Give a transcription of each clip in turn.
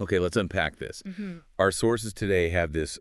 Okay, let's unpack this. Our sources today have this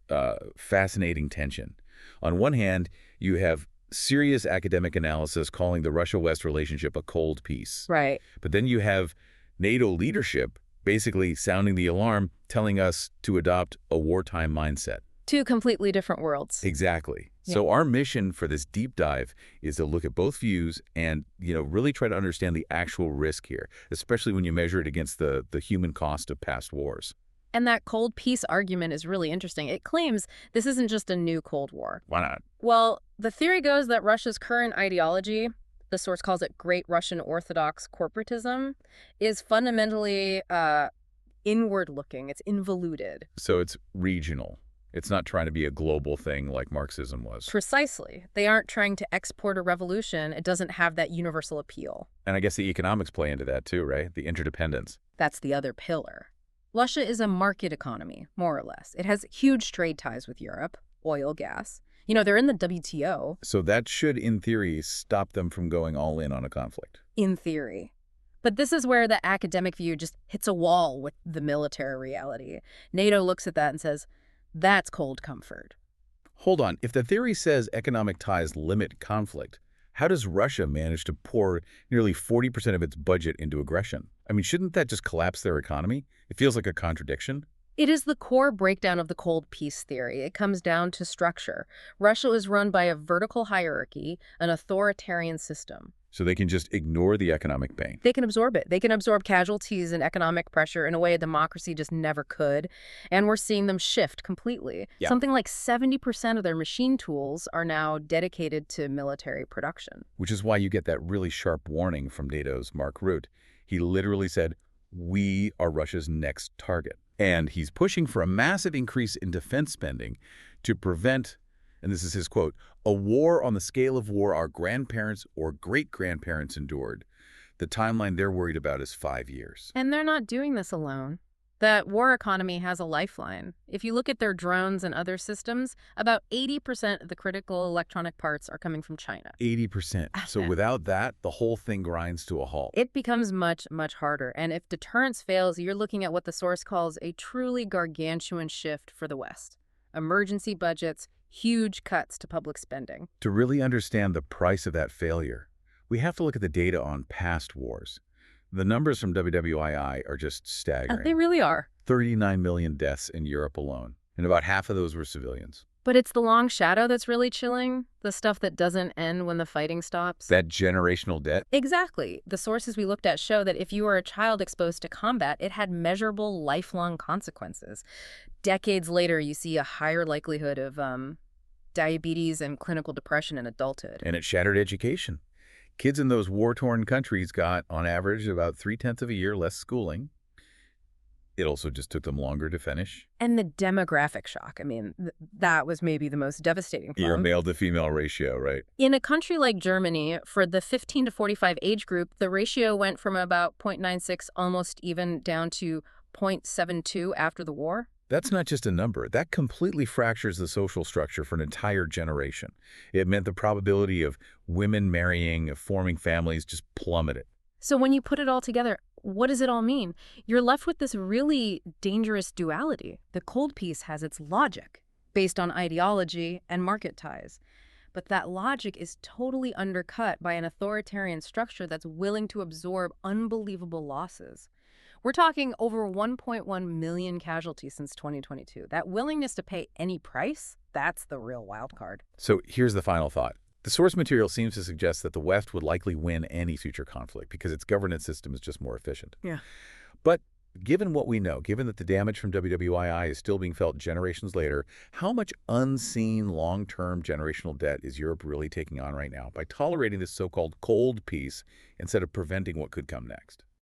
fascinating tension. On one hand, you have serious academic analysis calling the Russia-West relationship a cold peace. Right. But then you have NATO leadership basically sounding the alarm, telling us to adopt a wartime mindset. Two completely different worlds. Exactly. Yeah. So our mission for this deep dive is to look at both views and, really try to understand the actual risk here, especially when you measure it against the human cost of past wars. And that cold peace argument is really interesting. It claims this isn't just a new Cold War. Why not? Well, the theory goes that Russia's current ideology, the source calls it Great Russian Orthodox Corporatism, is fundamentally inward-looking. It's involuted. So it's regional. It's not trying to be a global thing like Marxism was. Precisely. They aren't trying to export a revolution. It doesn't have that universal appeal. And I guess the economics play into that too, right? The interdependence. That's the other pillar. Russia is a market economy, more or less. It has huge trade ties with Europe, oil, gas. They're in the WTO. So that should, in theory, stop them from going all in on a conflict. In theory. But this is where the academic view just hits a wall with the military reality. NATO looks at that and says, that's cold comfort. Hold on. If the theory says economic ties limit conflict, how does Russia manage to pour nearly 40% of its budget into aggression? I mean, shouldn't that just collapse their economy? It feels like a contradiction. It is the core breakdown of the cold peace theory. It comes down to structure. Russia is run by a vertical hierarchy, an authoritarian system. So they can just ignore the economic pain. They can absorb it. They can absorb casualties and economic pressure in a way a democracy just never could. And we're seeing them shift completely. Yeah. Something like 70% of their machine tools are now dedicated to military production. Which is why you get that really sharp warning from NATO's Mark Rutte. He literally said, we are Russia's next target. And he's pushing for a massive increase in defense spending to prevent, and this is his quote, a war on the scale of war our grandparents or great-grandparents endured. The timeline they're worried about is 5 years. And they're not doing this alone. The war economy has a lifeline. If you look at their drones and other systems, about 80% of the critical electronic parts are coming from China. 80%. So without that, the whole thing grinds to a halt. It becomes much, much harder. And if deterrence fails, you're looking at what the source calls a truly gargantuan shift for the West. Emergency budgets, huge cuts to public spending. To really understand the price of that failure, we have to look at the data on past wars. The numbers from WWII are just staggering. They really are. 39 million deaths in Europe alone, and about half of those were civilians. But it's the long shadow that's really chilling, the stuff that doesn't end when the fighting stops. That generational debt? Exactly. The sources we looked at show that if you were a child exposed to combat, it had measurable lifelong consequences. Decades later, you see a higher likelihood of diabetes and clinical depression in adulthood. And it shattered education. Kids in those war-torn countries got, on average, about 3/10 of a year less schooling. It also just took them longer to finish. And the demographic shock, I mean, that was maybe the most devastating Your part. male-to-female ratio, right? In a country like Germany, for the 15 to 45 age group, the ratio went from about 0.96 almost even down to 0.72 after the war. That's not just a number. That completely fractures the social structure for an entire generation. It meant the probability of women marrying, of forming families just plummeted. So when you put it all together, what does it all mean? You're left with this really dangerous duality. The cold peace has its logic, based on ideology and market ties. But that logic is totally undercut by an authoritarian structure that's willing to absorb unbelievable losses. We're talking over 1.1 million casualties since 2022. That willingness to pay any price, that's the real wild card. So here's the final thought. The source material seems to suggest that the West would likely win any future conflict because its governance system is just more efficient. Yeah. But given what we know, given that the damage from WWII is still being felt generations later, how much unseen long-term generational debt is Europe really taking on right now by tolerating this so-called cold peace instead of preventing what could come next?